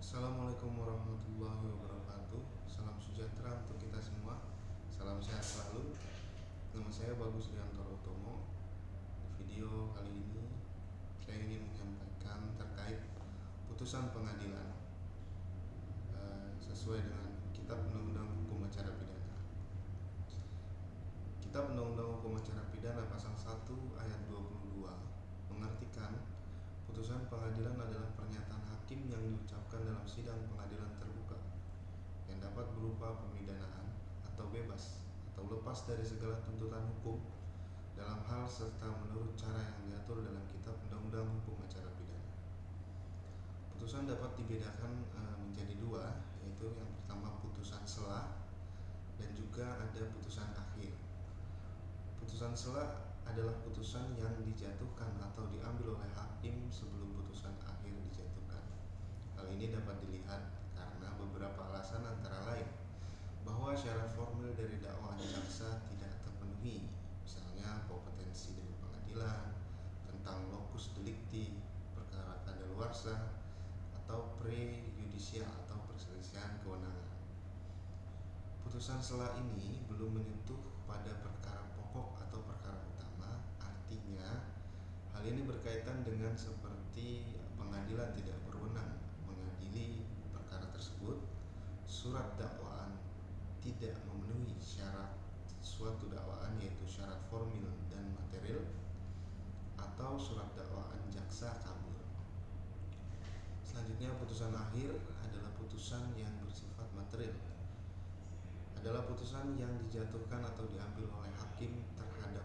Assalamualaikum warahmatullahi wabarakatuh. Salam sejahtera untuk kita semua. Salam sehat selalu. Nama saya Bagus Riantoro Tomo. Di video kali ini saya ingin menyampaikan terkait putusan pengadilan sesuai dengan Kitab Undang-Undang Hukum Acara Pidana. Kitab Undang-Undang Hukum Acara Pidana pasal 1 ayat 22 mengartikan putusan pengadilan adalah pernyataan hakim yang diucapkan dalam sidang pengadilan terbuka yang dapat berupa pemidanaan atau bebas atau lepas dari segala tuntutan hukum dalam hal serta menurut cara yang diatur dalam Kitab Undang-Undang Hukum Acara Pidana. Putusan dapat dibedakan menjadi dua, yaitu yang pertama putusan sela dan juga ada putusan akhir. Putusan sela adalah putusan yang dijatuhkan atau diambil oleh hakim sebelum putusan akhir dijatuhkan. Hal ini dapat dilihat karena beberapa alasan, antara lain bahwa syarat formil dari dakwaan jaksa tidak terpenuhi, misalnya kompetensi dari pengadilan tentang locus delicti, perkara kadaluarsa, atau prejudisial atau perselisihan kewenangan. Putusan sela ini belum menyentuh pada perkara pokok atau perkara utama. Artinya hal ini berkaitan dengan seperti pengadilan tidak berwenang mengadili perkara tersebut, surat dakwaan tidak memenuhi syarat suatu dakwaan yaitu syarat formil dan material, atau surat dakwaan jaksa kabur. Selanjutnya putusan akhir adalah putusan yang bersifat material. Adalah putusan yang dijatuhkan atau diambil oleh hakim terhadap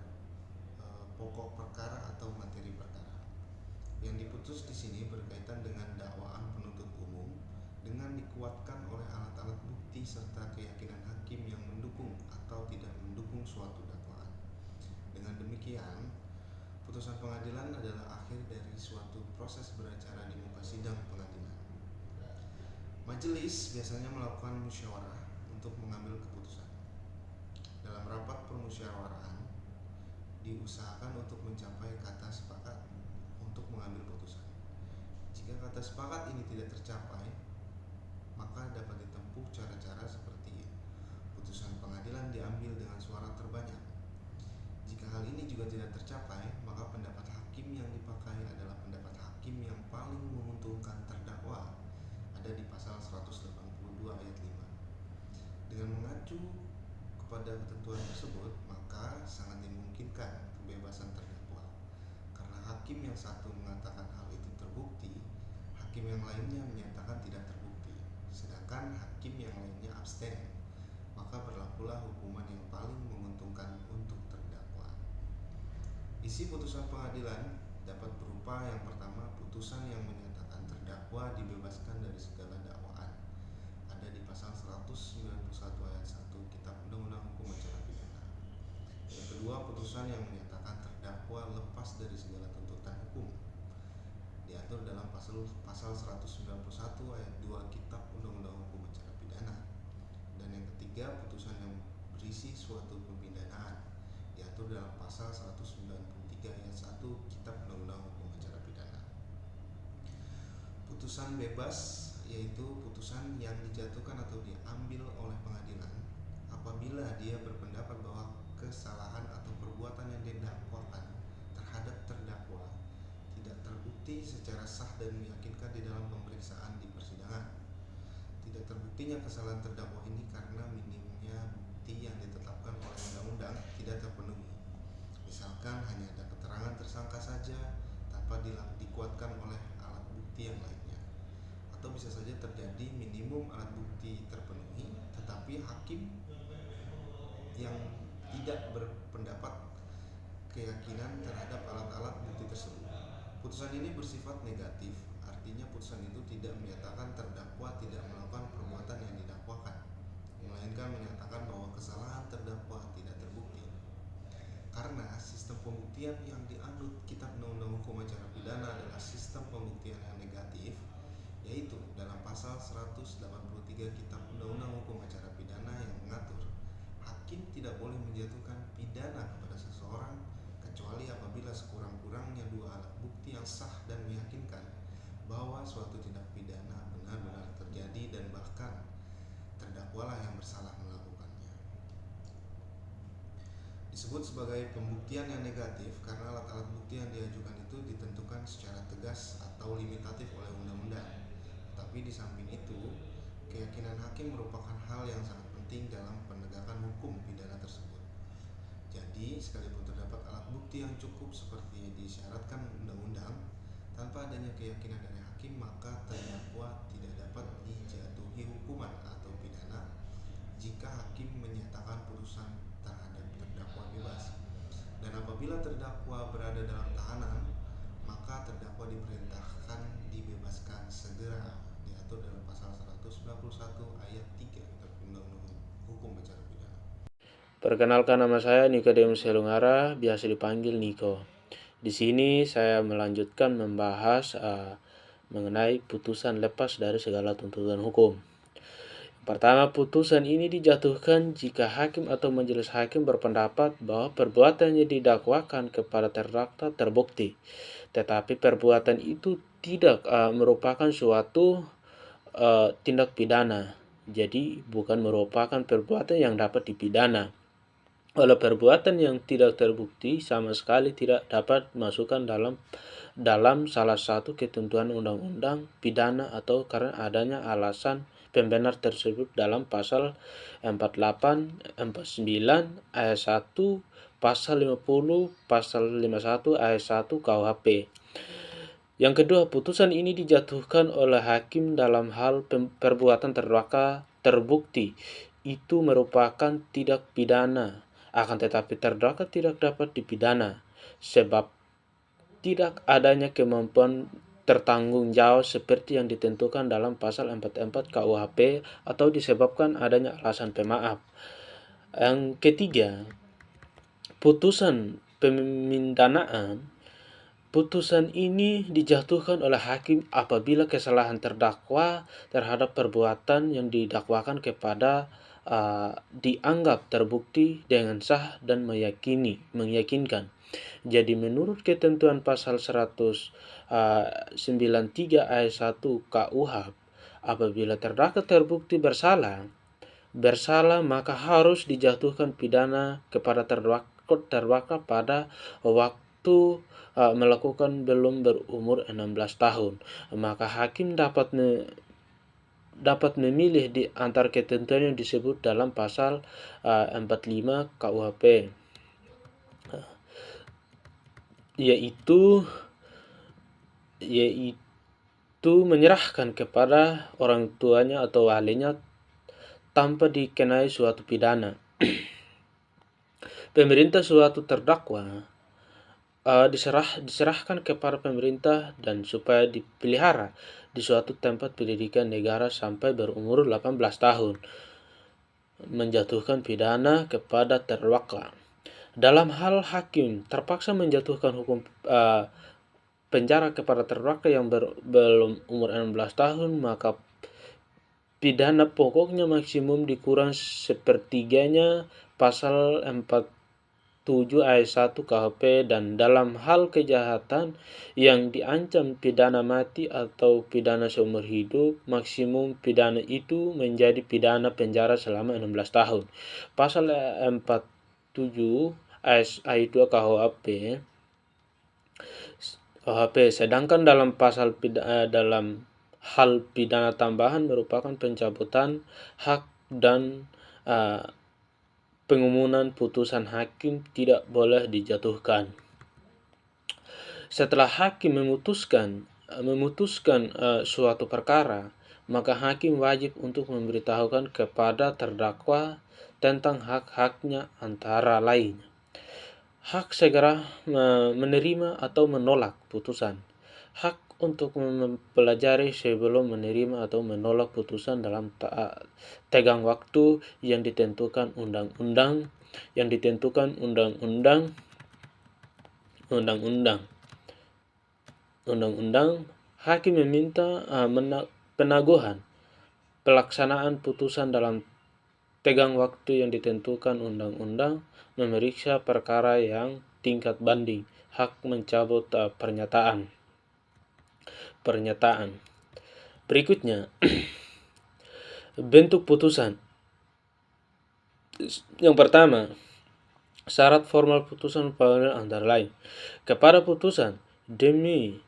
pokok perkara atau materi perkara. Yang diputus di sini berkaitan dengan dakwaan penuntut umum dengan dikuatkan oleh alat-alat bukti serta keyakinan hakim yang mendukung atau tidak mendukung suatu dakwaan. Dengan demikian, putusan pengadilan adalah akhir dari suatu proses beracara di muka sidang pengadilan. Majelis biasanya melakukan musyawarah untuk mengambil keputusan. Dalam rapat permusyawaraan diusahakan untuk mencapai kata sepakat untuk mengambil putusan. Jika kata sepakat ini tidak tercapai, maka dapat ditempuh cara-cara seperti putusan pengadilan diambil dengan suara terbanyak. Jika hal ini juga tidak tercapai, maka pendapat hakim yang dipakai adalah pendapat hakim yang paling menguntungkan terdakwa, ada di pasal 182 ayat 5. Dengan mengacu kepada ketentuan tersebut, maka sangat dimungkinkan kebebasan terdakwa. Karena hakim yang satu mengatakan hal itu terbukti, hakim yang lainnya menyatakan tidak terbukti, sedangkan hakim yang lainnya abstain, maka berlakulah hukuman yang paling menguntungkan untuk terdakwa. Isi putusan pengadilan dapat berupa yang pertama, putusan yang menyatakan terdakwa dibebaskan dari segala dakwaan, ada di pasal 191 ayat 1 Kitab Undang-Undang Hukum Acara Pidana. Yang kedua, putusan yang menyatakan terdakwa lepas dari segala tuntutan hukum, diatur dalam pasal 191 ayat 2 Kitab Undang-Undang Hukum Acara Pidana. Dan yang ketiga, putusan yang berisi suatu pemidanaan, diatur dalam pasal 193 ayat 1 Kitab Undang-Undang Hukum Acara Pidana. Putusan bebas yaitu putusan yang dijatuhkan atau diambil oleh pengadilan apabila dia berpendapat bahwa kesalahan atau perbuatan yang didakwakan terhadap terdakwa tidak terbukti secara sah dan meyakinkan di dalam pemeriksaan di persidangan. Tidak terbuktinya kesalahan terdakwa ini karena minimnya bukti yang ditetapkan oleh undang-undang tidak terpenuhi. Misalkan hanya ada keterangan tersangka saja tanpa dikuatkan oleh alat bukti yang lainnya. Atau bisa saja terjadi minimum alat bukti terpenuhi, tetapi hakim yang tidak berpendapat keyakinan terhadap alat-alat bukti tersebut. Putusan ini bersifat negatif, artinya putusan itu tidak menyatakan terdakwa tidak melakukan perbuatan yang didakwakan, melainkan menyatakan bahwa kesalahan terdakwa tidak terbukti. Karena sistem pembuktian yang dianut Kitab Undang-Undang Hukum Acara Pidana adalah sistem pembuktian yang negatif, yaitu dalam pasal 183 Kitab Undang-Undang Hukum Acara Pidana yang mengatur hakim tidak boleh menjatuhkan pidana kepada seseorang kecuali apabila sekurang-kurangnya dua alat bukti yang sah dan meyakinkan bahwa suatu tindak pidana benar-benar disebut sebagai pembuktian yang negatif karena alat-alat bukti yang diajukan itu ditentukan secara tegas atau limitatif oleh undang-undang. Tapi di samping itu, keyakinan hakim merupakan hal yang sangat penting dalam penegakan hukum pidana tersebut. Jadi, sekalipun terdapat alat bukti yang cukup seperti disyaratkan undang-undang, tanpa adanya keyakinan dari hakim, maka terdakwa tidak dapat dijatuhi hukuman atau pidana jika hakim menyatakan putusan terhadap terdakwa bebas. Dan apabila terdakwa berada dalam tahanan, maka terdakwa diperintahkan dibebaskan segera, diatur dalam pasal 191 ayat 3 Kitab Undang-Undang Hukum Acara Pidana. Perkenalkan, nama saya Nikodemus Helungara, biasa dipanggil Niko. Di sini saya melanjutkan membahas mengenai putusan lepas dari segala tuntutan hukum. Pertama, putusan ini dijatuhkan jika hakim atau majelis hakim berpendapat bahwa perbuatan yang didakwakan kepada terdakwa terbukti, tetapi perbuatan itu tidak merupakan suatu tindak pidana. Jadi bukan merupakan perbuatan yang dapat dipidana. Oleh perbuatan yang tidak terbukti sama sekali tidak dapat masukkan dalam salah satu ketentuan undang-undang pidana atau karena adanya alasan pembenar tersebut dalam pasal 48, 49 ayat 1, pasal 50, pasal 51 ayat 1 KUHP. Yang kedua, putusan ini dijatuhkan oleh hakim dalam hal perbuatan terdakwa terbukti itu merupakan tindak pidana, akan tetapi terdakwa tidak dapat dipidana sebab tidak adanya kemampuan tertanggung jawab seperti yang ditentukan dalam pasal 44 KUHP atau disebabkan adanya alasan pemaaf. Yang ketiga, putusan pemindanaan. Putusan ini dijatuhkan oleh hakim apabila kesalahan terdakwa terhadap perbuatan yang didakwakan kepada dianggap terbukti dengan sah dan meyakinkan. Jadi menurut ketentuan pasal 193 ayat 1 KUHP, apabila terdakwa terbukti bersalah maka harus dijatuhkan pidana kepada terdakwa pada waktu melakukan belum berumur 16 tahun. Maka hakim dapat memilih di antara ketentuan yang disebut dalam pasal 45 KUHP, yaitu menyerahkan kepada orang tuanya atau walinya tanpa dikenai suatu pidana. Pemerintah suatu terdakwa diserahkan kepada pemerintah dan supaya dipelihara di suatu tempat pendidikan negara sampai berumur 18 tahun. Menjatuhkan pidana kepada terdakwa. Dalam hal hakim terpaksa menjatuhkan hukum penjara kepada terdakwa yang belum umur 16 tahun, maka pidana pokoknya maksimum dikurang sepertiganya pasal 47 ayat 1 KUHP, dan dalam hal kejahatan yang diancam pidana mati atau pidana seumur hidup, maksimum pidana itu menjadi pidana penjara selama 16 tahun. Pasal 47 ayat 2 KUHP. Sedangkan dalam dalam hal pidana tambahan merupakan pencabutan hak dan pengumuman putusan hakim tidak boleh dijatuhkan. Setelah hakim memutuskan suatu perkara, maka hakim wajib untuk memberitahukan kepada terdakwa tentang hak-haknya, antara lain hak segera menerima atau menolak putusan, hak untuk mempelajari sebelum menerima atau menolak putusan dalam tenggang waktu yang ditentukan undang-undang, hakim meminta penaguhan pelaksanaan putusan dalam tenggang waktu yang ditentukan undang-undang, memeriksa perkara yang tingkat banding, hak mencabut pernyataan. Berikutnya, bentuk putusan. Yang pertama, Syarat formal putusan pengadilan antara lain kepada putusan demi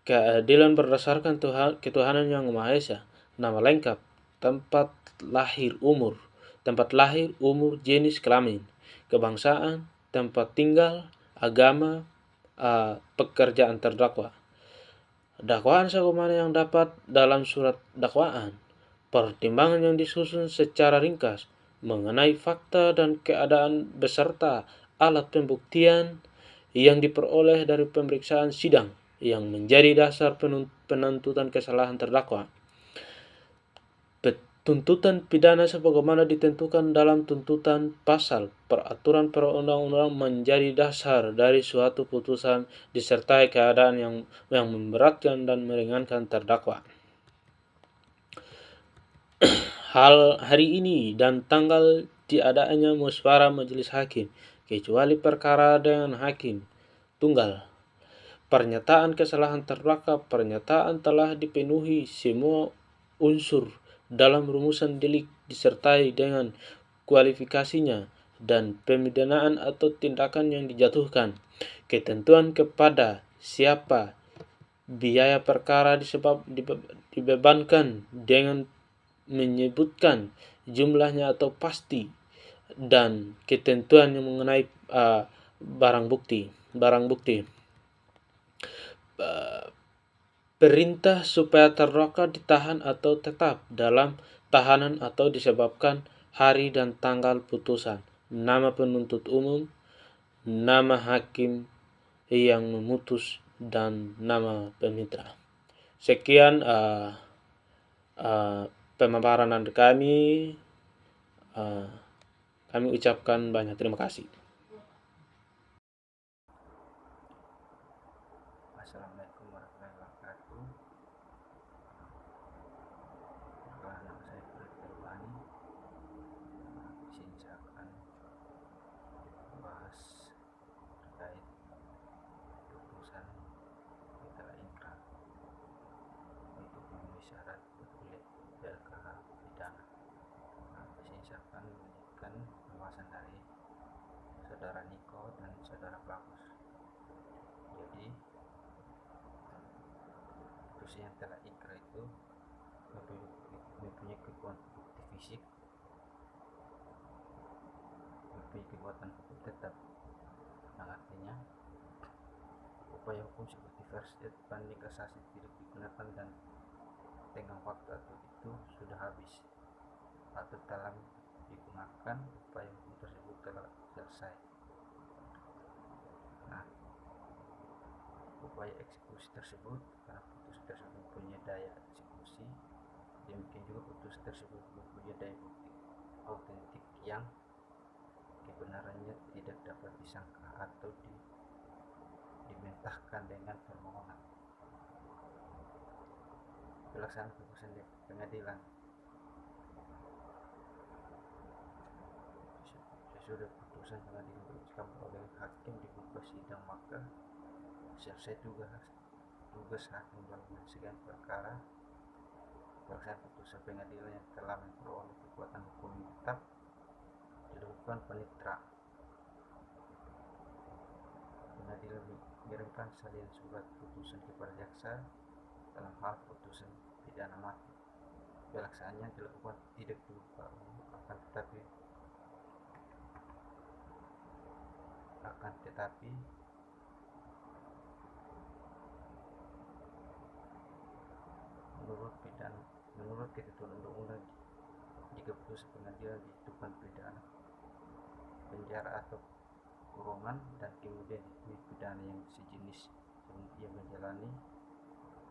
keadilan berdasarkan ketuhanan yang Maha Esa, nama lengkap, tempat lahir, umur, jenis kelamin, kebangsaan, tempat tinggal, agama, pekerjaan terdakwa. Dakwaan sebagaimana yang dapat dalam surat dakwaan, pertimbangan yang disusun secara ringkas mengenai fakta dan keadaan beserta alat pembuktian yang diperoleh dari pemeriksaan sidang yang menjadi dasar penuntutan kesalahan terdakwa. Tuntutan pidana sebagaimana ditentukan dalam tuntutan pasal peraturan perundang-undangan menjadi dasar dari suatu putusan disertai keadaan yang memberatkan dan meringankan terdakwa. Hari ini dan tanggal tiadanya musyawarah majelis hakim kecuali perkara dengan hakim tunggal. Pernyataan kesalahan terdakwa, pernyataan telah dipenuhi semua unsur dalam rumusan delik disertai dengan kualifikasinya dan pemidanaan atau tindakan yang dijatuhkan, ketentuan kepada siapa biaya perkara dibebankan dengan menyebutkan jumlahnya atau pasti, dan ketentuan yang mengenai barang bukti. Perintah supaya terdakwa ditahan atau tetap dalam tahanan atau disebabkan hari dan tanggal putusan, nama penuntut umum, nama hakim yang memutus, dan nama pemitra. Sekian pemaparan dari kami. Kami ucapkan banyak terima kasih. Assalamualaikum warahmatullahi wabarakatuh. Nama saya Fred Terbani. Di sini saya akan membahas terkait putusan telah inkrah untuk memenuhi syarat berkulit LKH pidana. Di sini saya akan melanjutkan pembahasan dari saudara Niko dan saudara Bagus. Jadi putusan yang telah inkrah itu mempunyai kekuatan bukti fisik, mempunyai kekuatan hukum tetap, yang artinya upaya hukum seperti verdict, banding, kasasi tidak digunakan dan tenggang waktu atau itu sudah habis atau telah digunakan, upaya hukum tersebut telah selesai. Nah, upaya eksekusi tersebut, karena putusan tersebut mempunyai daya eksekusi, demikian juga putusan tersebut mempunyai daya bukti autentik yang kebenarannya tidak dapat disangka atau dimentahkan dengan permohonan. Pelaksanaan putusan di pengadilan sesudah putusan pengadilan diucapkan oleh hakim di muka sidang, maka selesai tugas hakim dalam menyelesaikan perkara. Pelaksanaan putusan pengadilan yang telah memperoleh kekuatan hukum tetap dilakukan penitra. Pengadilan mengirimkan salin surat putusan kepada jaksa dalam hal putusan pidana mati. Pelaksanaannya dilakukan tidak berupa akan tetapi menurut ketentuan undang-undang, jika putusan pengadilan ditentukan pidana penjara atau kurungan dan kemudian pidana yang sejenis sebelum ia menjalani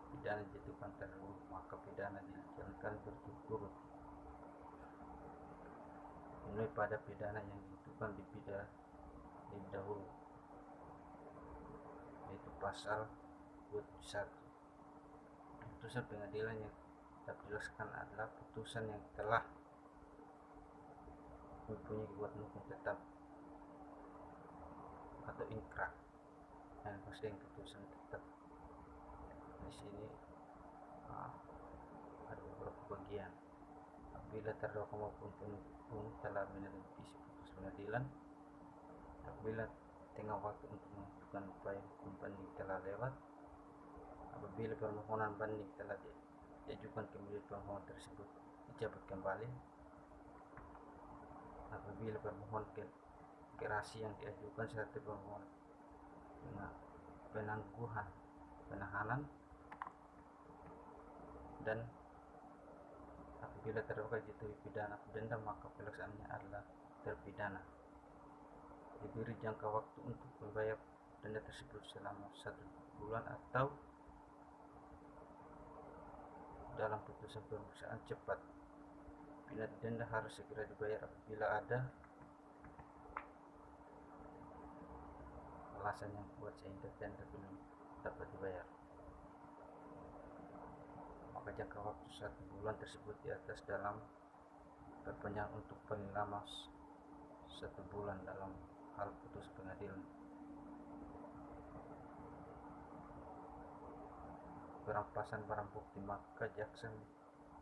pidana dijatuhkan terdahulu, maka pidana dijalankan berturut-turut mulai pada pidana yang dijatuhkan lebih dahulu, yaitu pasal 21. Putusan pengadilan yang dapat dijelaskan adalah putusan yang telah mempunyai kekuatan hukum tetap atau inkrah. Yang maksudnya putusan tetap di sini ada beberapa bagian. Apabila terdakwa maupun penuntut umum telah menyelidiki putusan pengadilan apabila tengah waktu untuk menentukan upaya hukum banding telah lewat, apabila permohonan banding telah diajukan kemudian permohonan tersebut dicabut kembali, apabila permohonan gerasi yang diajukan serta permohonan penahanan, dan apabila terdakwa dijatuhi pidana denda, maka pelaksananya adalah terpidana diberi jangka waktu untuk membayar denda tersebut selama 1 bulan atau dalam putusan pemeriksaan cepat. Bila denda harus segera dibayar apabila ada alasan yang kuat sehingga denda belum dapat dibayar, maka jangka waktu 1 bulan tersebut di atas dalam perpanjang untuk paling lama 1 bulan dalam hal putus pengadilan. Perampasan barang bukti, maka jaksa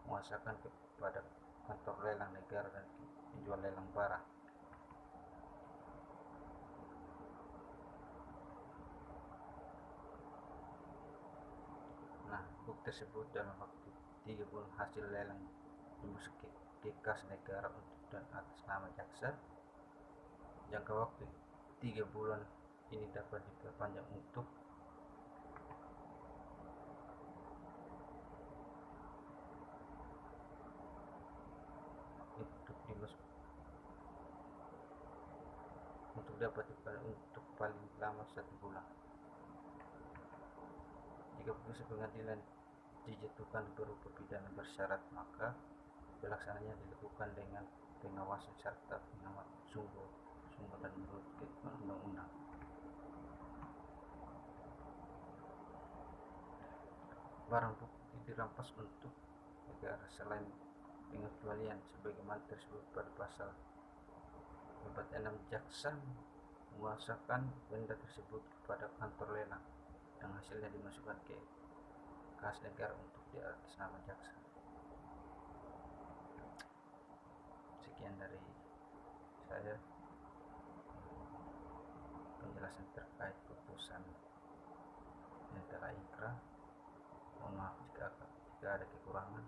menguasakan kepada kantor lelang negara dan penjual lelang barang. Nah, bukti tersebut dalam waktu 3 bulan hasil lelang dimasuk ke kas negara untuk dan atas nama jaksa. Jangka waktu 3 bulan ini dapat diperpanjang untuk dapat diperpanjang untuk paling lama 1 bulan. Jika putusan pengadilan dijatuhkan berupa pidana bersyarat, maka pelaksananya dilakukan dengan pengawasan serta pengamat sungguh dan menurut undang-undang. Barang bukti dirampas untuk negara selain pengecualian sebagaimana tersebut pada pasal 46. Jaksa menguasakan benda tersebut kepada kantor lelang yang hasilnya dimasukkan ke kas negara untuk di atas nama jaksa. Sekian dari saya penjelasan terkait putusan yang telah inkrah. Mohon maaf jika ada kekurangan.